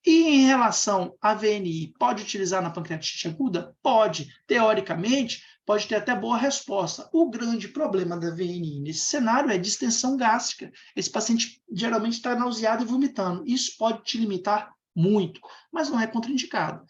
E em relação à VNI, pode utilizar na pancreatite aguda? Pode. Teoricamente, pode ter até boa resposta. O grande problema da VNI nesse cenário é distensão gástrica. Esse paciente geralmente está nauseado e vomitando. Isso pode te limitar muito, mas não é contraindicado.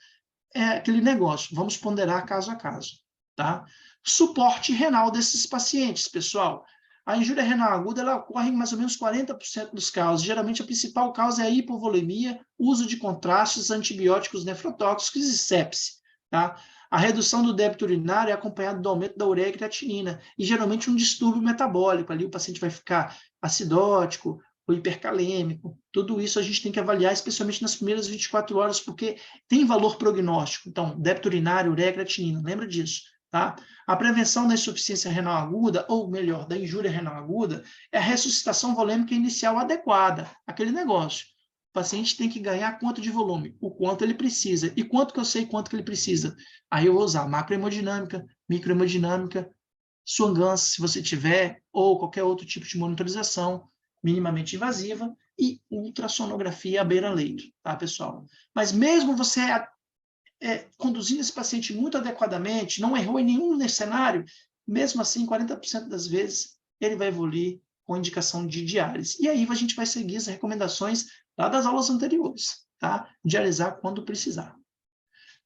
É aquele negócio, vamos ponderar caso a caso, tá? Suporte renal desses pacientes, pessoal. A injúria renal aguda ela ocorre em mais ou menos 40% dos casos. Geralmente, a principal causa é a hipovolemia, uso de contrastes, antibióticos nefrotóxicos e sepse. Tá? A redução do débito urinário é acompanhada do aumento da ureia e creatinina, e geralmente um distúrbio metabólico. Ali o paciente vai ficar acidótico, ou hipercalêmico. Tudo isso a gente tem que avaliar, especialmente nas primeiras 24 horas, porque tem valor prognóstico. Então, débito urinário, ureia, creatinina, lembra disso. Tá? A prevenção da insuficiência renal aguda, ou melhor, da injúria renal aguda, é a ressuscitação volêmica inicial adequada, aquele negócio. O paciente tem que ganhar quanto de volume? O quanto ele precisa. E quanto que eu sei quanto que ele precisa? Aí eu vou usar macrohemodinâmica, microhemodinâmica, Swan-Ganz, se você tiver, ou qualquer outro tipo de monitorização minimamente invasiva, e ultrassonografia à beira-leito, tá, pessoal? Mas mesmo você conduzindo esse paciente muito adequadamente, não errou em nenhum cenário, mesmo assim, 40% das vezes, ele vai evoluir com indicação de diálise. E aí a gente vai seguir as recomendações lá das aulas anteriores, tá? Dialisar quando precisar.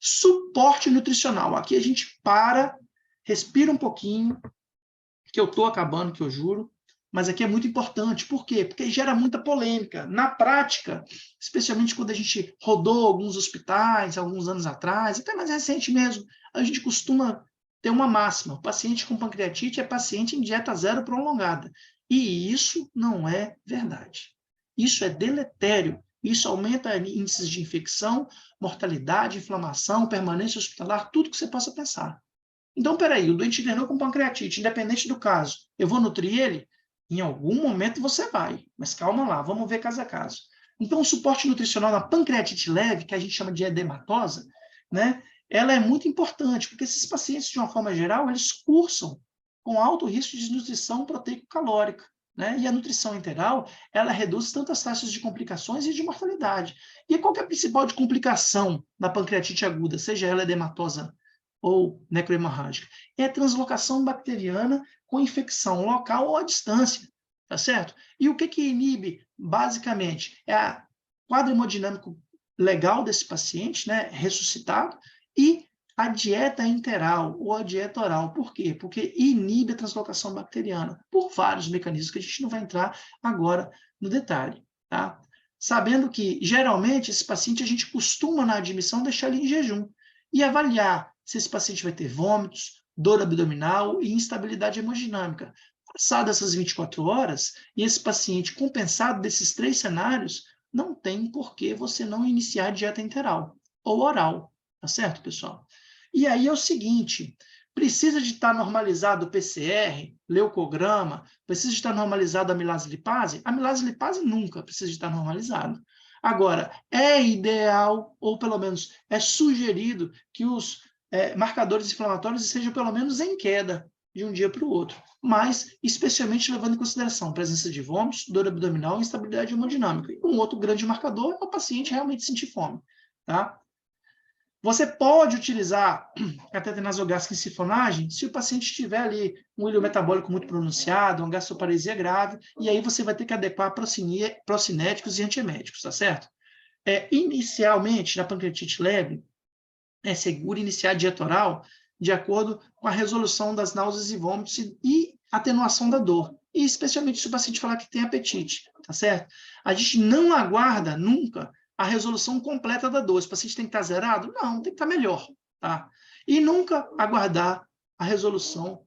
Suporte nutricional. Aqui a gente para, respira um pouquinho, que eu estou acabando, que eu juro, mas aqui é muito importante. Por quê? Porque gera muita polêmica. Na prática, especialmente quando a gente rodou alguns hospitais, alguns anos atrás, até mais recente mesmo, a gente costuma ter uma máxima. O paciente com pancreatite é paciente em dieta zero prolongada. E isso não é verdade. Isso é deletério. Isso aumenta índices de infecção, mortalidade, inflamação, permanência hospitalar, tudo que você possa pensar. Então, peraí, o doente internou com pancreatite, independente do caso, eu vou nutrir ele? Em algum momento você vai, mas calma lá, vamos ver caso a caso. Então, o suporte nutricional na pancreatite leve, que a gente chama de edematosa, né, ela é muito importante, porque esses pacientes, de uma forma geral, eles cursam com alto risco de desnutrição proteico-calórica, né? E a nutrição enteral, ela reduz tantas taxas de complicações e de mortalidade. E qual que é a principal de complicação da pancreatite aguda, seja ela edematosa ou necrohemorrágica? É a translocação bacteriana com infecção local ou à distância, tá certo? E o que inibe, basicamente, é a quadro hemodinâmico legal desse paciente, né, ressuscitado, e a dieta enteral ou a dieta oral. Por quê? Porque inibe a translocação bacteriana, por vários mecanismos que a gente não vai entrar agora no detalhe, tá? Sabendo que, geralmente, esse paciente a gente costuma, na admissão, deixar ele em jejum e avaliar se esse paciente vai ter vômitos, dor abdominal e instabilidade hemodinâmica. Passadas essas 24 horas, e esse paciente compensado desses 3 cenários, não tem por que você não iniciar a dieta enteral ou oral, tá certo, pessoal? E aí é o seguinte, precisa de estar normalizado o PCR, leucograma, precisa de estar normalizado a amilase lipase? A amilase lipase nunca precisa de estar normalizado. Agora, é ideal, ou pelo menos é sugerido, que os marcadores inflamatórios sejam pelo menos em queda de um dia para o outro, mas especialmente levando em consideração a presença de vômitos, dor abdominal e instabilidade hemodinâmica. E um outro grande marcador é o paciente realmente sentir fome, tá? Você pode utilizar cateter nasogástrico em sifonagem se o paciente tiver ali um ilho metabólico muito pronunciado, uma gastroparesia grave, e aí você vai ter que adequar procinéticos e antieméticos, tá certo? Inicialmente, na pancreatite leve, é seguro iniciar a dieta oral de acordo com a resolução das náuseas e vômitos e atenuação da dor. E especialmente se o paciente falar que tem apetite, tá certo? A gente não aguarda nunca a resolução completa da dor. Se o paciente tem que estar zerado? Não, tem que estar melhor, tá? E nunca aguardar a resolução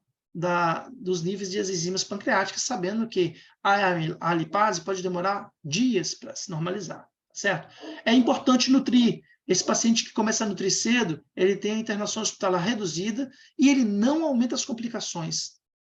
dos níveis de enzimas pancreáticas, sabendo que a lipase pode demorar dias para se normalizar, certo? É importante nutrir. Esse paciente que começa a nutrir cedo, ele tem a internação hospitalar reduzida e ele não aumenta as complicações,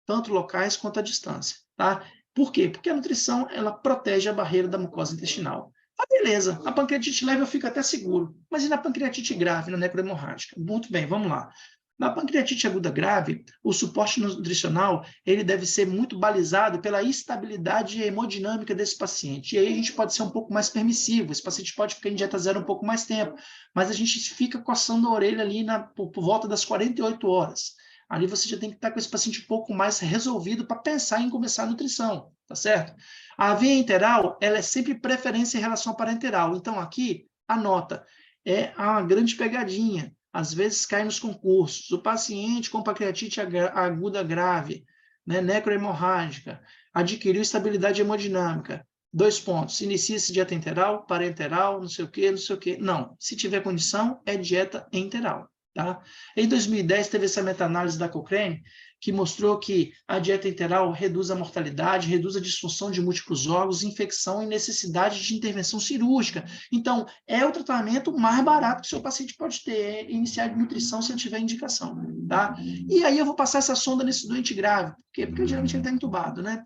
tanto locais quanto à distância, tá? Por quê? Porque a nutrição, ela protege a barreira da mucosa intestinal. Ah, beleza, a pancreatite leve eu fico até seguro, mas e na pancreatite grave, na necrohemorrágica? Muito bem, vamos lá. Na pancreatite aguda grave, o suporte nutricional ele deve ser muito balizado pela estabilidade hemodinâmica desse paciente. E aí a gente pode ser um pouco mais permissivo, esse paciente pode ficar em dieta zero um pouco mais tempo, mas a gente fica coçando a orelha ali por volta das 48 horas. Ali você já tem que estar com esse paciente um pouco mais resolvido para pensar em começar a nutrição, tá certo? A via enteral, ela é sempre preferência em relação à parenteral. Então, aqui, anota, é uma grande pegadinha. Às vezes cai nos concursos. O paciente com pancreatite aguda grave, né, necrohemorrágica, adquiriu estabilidade hemodinâmica. 2 pontos. Inicia-se dieta enteral, parenteral, não sei o quê, não sei o quê. Não. Se tiver condição, é dieta enteral. Tá? Em 2010, teve essa meta-análise da Cochrane, que mostrou que a dieta enteral reduz a mortalidade, reduz a disfunção de múltiplos órgãos, infecção e necessidade de intervenção cirúrgica. Então, é o tratamento mais barato que o seu paciente pode ter, é iniciar de nutrição se ele tiver indicação. Tá? E aí eu vou passar essa sonda nesse doente grave. Por quê? Porque geralmente ele está entubado. Né?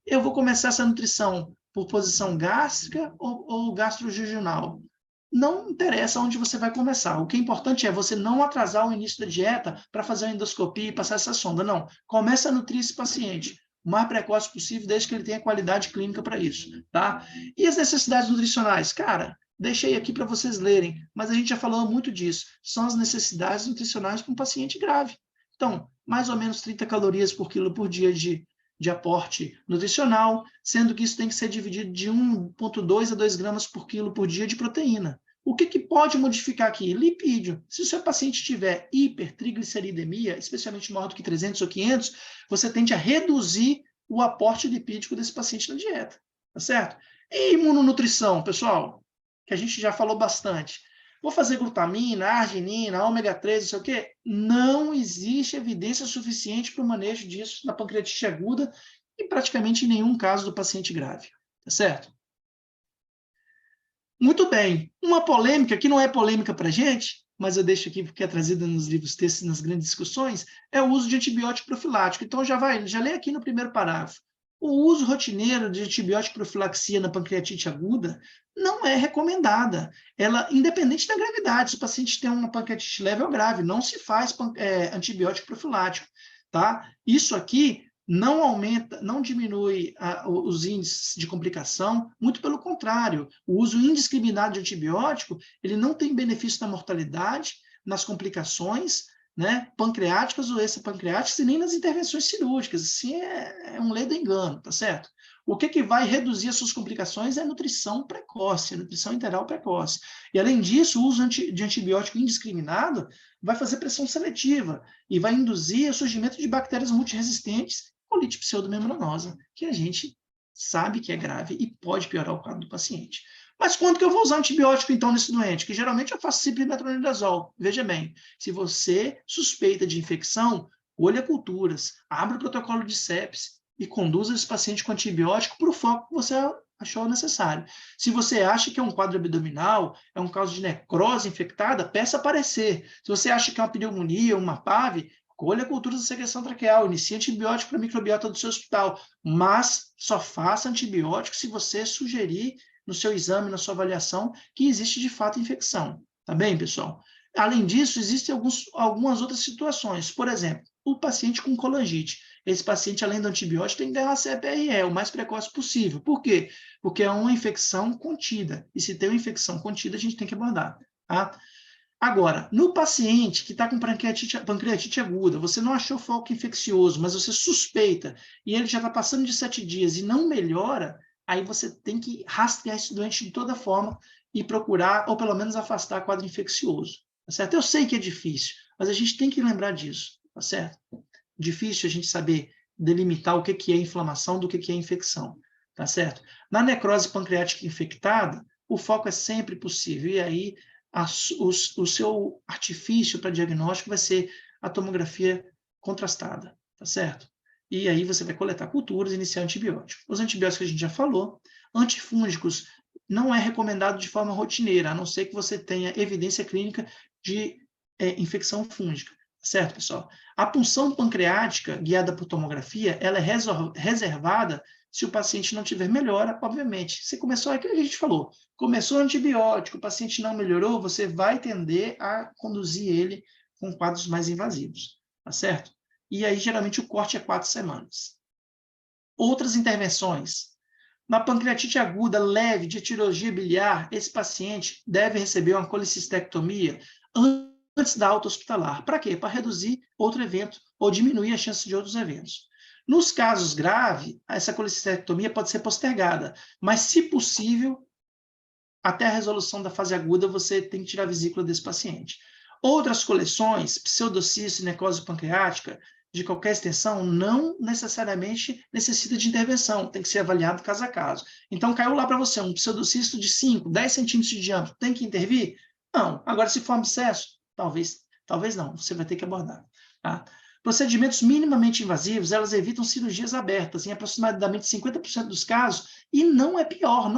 Eu vou começar essa nutrição por posição gástrica ou gastrojejunal. Não interessa onde você vai começar. O que é importante é você não atrasar o início da dieta para fazer uma endoscopia e passar essa sonda. Não. Começa a nutrir esse paciente o mais precoce possível, desde que ele tenha qualidade clínica para isso. Tá? E as necessidades nutricionais? Cara, deixei aqui para vocês lerem, mas a gente já falou muito disso. São as necessidades nutricionais para um paciente grave. Então, mais ou menos 30 calorias por quilo por dia de aporte nutricional, sendo que isso tem que ser dividido de 1,2 a 2 gramas por quilo por dia de proteína. O que pode modificar aqui? Lipídio. Se o seu paciente tiver hipertrigliceridemia, especialmente maior do que 300 ou 500, você tende a reduzir o aporte lipídico desse paciente na dieta, tá certo? E imunonutrição, pessoal, que a gente já falou bastante. Vou fazer glutamina, arginina, ômega 3, não sei o quê? Não existe evidência suficiente para o manejo disso na pancreatite aguda e praticamente em nenhum caso do paciente grave, tá certo? Muito bem. Uma polêmica, que não é polêmica para a gente, mas eu deixo aqui porque é trazida nos livros textos, nas grandes discussões, é o uso de antibiótico profilático. Então, já lê aqui no primeiro parágrafo. O uso rotineiro de antibiótico profilaxia na pancreatite aguda não é recomendada. Ela, independente da gravidade, se o paciente tem uma pancreatite leve ou grave, não se faz antibiótico profilático. Tá? Isso aqui não aumenta, não diminui os índices de complicação, muito pelo contrário, o uso indiscriminado de antibiótico, ele não tem benefício na mortalidade, nas complicações, né, pancreáticas ou extrapancreáticas e nem nas intervenções cirúrgicas. Assim, é um ledo engano, tá certo? O que vai reduzir as suas complicações é a nutrição precoce, a nutrição enteral precoce. E, além disso, o uso de antibiótico indiscriminado vai fazer pressão seletiva e vai induzir o surgimento de bactérias multiresistentes, colite pseudomembranosa, que a gente sabe que é grave e pode piorar o quadro do paciente. Mas quando que eu vou usar antibiótico, então, nesse doente? Que geralmente eu faço ciprimetronidazol. Veja bem, se você suspeita de infecção, colha culturas, abra o protocolo de sepse e conduza esse paciente com antibiótico para o foco que você achou necessário. Se você acha que é um quadro abdominal, é um caso de necrose infectada, peça aparecer. Se você acha que é uma pneumonia, uma PAV, colha culturas de secreção traqueal, inicie antibiótico para a microbiota do seu hospital, mas só faça antibiótico se você sugerir no seu exame, na sua avaliação, que existe de fato infecção. Tá bem, pessoal? Além disso, existem algumas outras situações. Por exemplo, o paciente com colangite. Esse paciente, além do antibiótico, tem que dar uma CPRE o mais precoce possível. Por quê? Porque é uma infecção contida. E se tem uma infecção contida, a gente tem que abordar. Tá? Agora, no paciente que está com pancreatite aguda, você não achou foco infeccioso, mas você suspeita, e ele já está passando de 7 dias e não melhora, aí você tem que rastrear esse doente de toda forma e procurar, ou pelo menos afastar quadro infeccioso. Tá certo? Eu sei que é difícil, mas a gente tem que lembrar disso, tá certo? Difícil a gente saber delimitar o que é inflamação do que é infecção, tá certo? Na necrose pancreática infectada, o foco é sempre possível, e aí o seu artifício para diagnóstico vai ser a tomografia contrastada, tá certo? E aí você vai coletar culturas e iniciar antibiótico. Os antibióticos que a gente já falou, antifúngicos não é recomendado de forma rotineira, a não ser que você tenha evidência clínica de infecção fúngica, certo, pessoal? A punção pancreática guiada por tomografia, ela é reservada se o paciente não tiver melhora, obviamente. Se começou, é o que a gente falou, começou antibiótico, o paciente não melhorou, você vai tender a conduzir ele com quadros mais invasivos, tá certo? E aí, geralmente, o corte é 4 semanas. Outras intervenções. Na pancreatite aguda leve de etiologia biliar, esse paciente deve receber uma colecistectomia antes da alta hospitalar. Para quê? Para reduzir outro evento ou diminuir a chance de outros eventos. Nos casos graves, essa colecistectomia pode ser postergada, mas, se possível, até a resolução da fase aguda, você tem que tirar a vesícula desse paciente. Outras coleções, pseudocisto e necrose pancreática, de qualquer extensão, não necessariamente necessita de intervenção, tem que ser avaliado caso a caso. Então, caiu lá para você um pseudocisto de 5, 10 centímetros de diâmetro, tem que intervir? Não. Agora, se for abscesso, talvez não, você vai ter que abordar. Tá? Procedimentos minimamente invasivos, elas evitam cirurgias abertas, em aproximadamente 50% dos casos, e não é pior,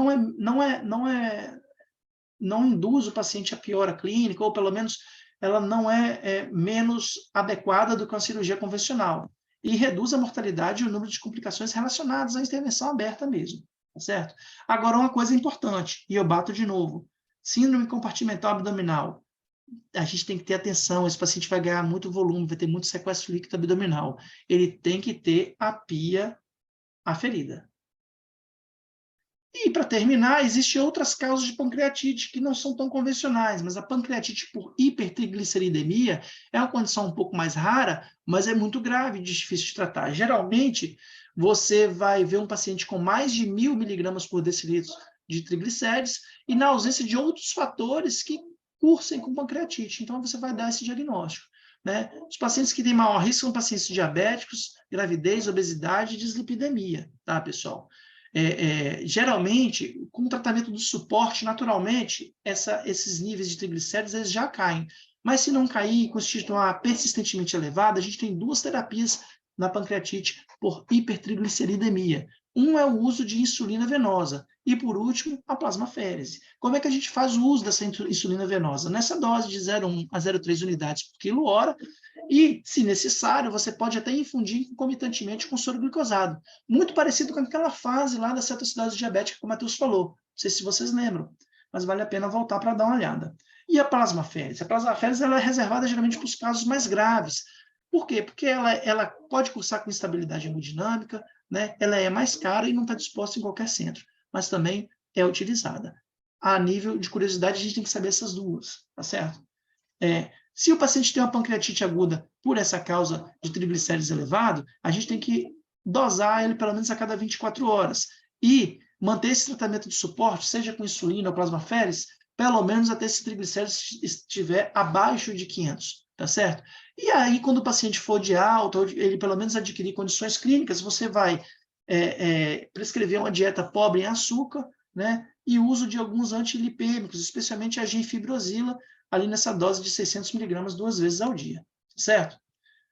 não induz o paciente a piora clínica, ou pelo menos ela não é menos adequada do que uma cirurgia convencional, e reduz a mortalidade e o número de complicações relacionadas à intervenção aberta mesmo, tá certo? Agora, uma coisa importante, e eu bato de novo, síndrome compartimental abdominal, a gente tem que ter atenção, esse paciente vai ganhar muito volume, vai ter muito sequestro líquido abdominal, ele tem que ter a pia aferida. E, para terminar, existem outras causas de pancreatite que não são tão convencionais, mas a pancreatite por hipertrigliceridemia é uma condição um pouco mais rara, mas é muito grave e difícil de tratar. Geralmente, você vai ver um paciente com mais de 1.000 miligramas por decilitro de triglicérides e na ausência de outros fatores que cursem com pancreatite. Então, você vai dar esse diagnóstico, né? Os pacientes que têm maior risco são pacientes diabéticos, gravidez, obesidade e dislipidemia, tá, pessoal? Geralmente, com o tratamento do suporte, naturalmente, esses níveis de triglicéridos eles já caem. Mas se não cair e continuar persistentemente elevado, a gente tem 2 terapias na pancreatite por hipertrigliceridemia. Um é o uso de insulina venosa e, por último, a plasmaférese. Como é que a gente faz o uso dessa insulina venosa? Nessa dose de 0,1 a 0,3 unidades por quilo-hora, e, se necessário, você pode até infundir concomitantemente com soro glicosado. Muito parecido com aquela fase lá da cetoacidose diabética que o Matheus falou. Não sei se vocês lembram, mas vale a pena voltar para dar uma olhada. E a plasmaférese? A plasmaférese ela é reservada geralmente para os casos mais graves. Por quê? Porque ela pode cursar com instabilidade hemodinâmica, né? Ela é mais cara e não está disposta em qualquer centro, mas também é utilizada. A nível de curiosidade, a gente tem que saber essas duas, tá certo? Se o paciente tem uma pancreatite aguda por essa causa de triglicérides elevado, a gente tem que dosar ele pelo menos a cada 24 horas e manter esse tratamento de suporte, seja com insulina ou plasmaférese, pelo menos até esse triglicérides estiver abaixo de 500, tá certo? E aí, quando o paciente for de alta, ou ele pelo menos adquirir condições clínicas, você vai prescrever uma dieta pobre em açúcar, né? E uso de alguns antilipêmicos, especialmente a genfibrosila, ali nessa dose de 600 miligramas 2 vezes ao dia, certo?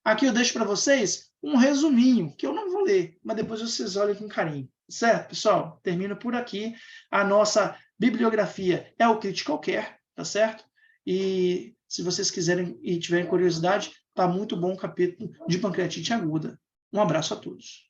Aqui eu deixo para vocês um resuminho, que eu não vou ler, mas depois vocês olhem com carinho, certo, pessoal? Termino por aqui. A nossa bibliografia é o Critical Care, tá certo? E se vocês quiserem e tiverem curiosidade, tá muito bom o capítulo de pancreatite aguda. Um abraço a todos.